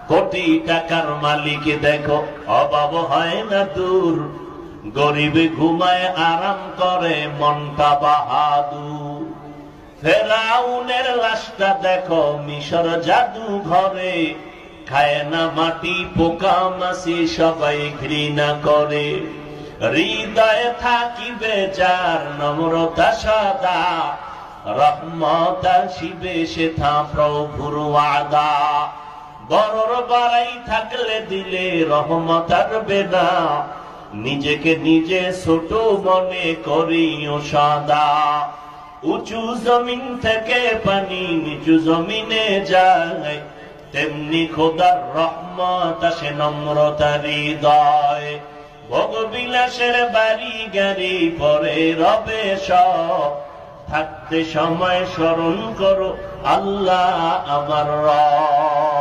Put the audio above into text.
কোটি টাকার মালিক দেখো অভাব হয় না দূর, গরিবে ঘুমায় আরাম করে মনটা বাহাদুর। ফেরাউনের লাশটা দেখো মিশর জাদু ঘরে, খায় না মাটি পোকা মাছি সবাই ঘৃণা করে। হৃদয়ে থাকিবে যার নম্রতা সদা, রহমত আসিবে সেথা প্রভুর ওয়াদা। বড়র বাড়াই থাকলে দিলে রহমত আসবে না, নিজেকে নিজে ছোট মনে করিও সদা। উঁচু জমিন থেকে পানি নিচু জমিনে যায়, তেমনি খোদার রহমত আসে নম্রতার হৃদয়। ভোগবিলাসের বাড়ি গাড়ি পরে রবে সব, থাকতে সময় স্মরণ করো আল্লাহ আমার রব।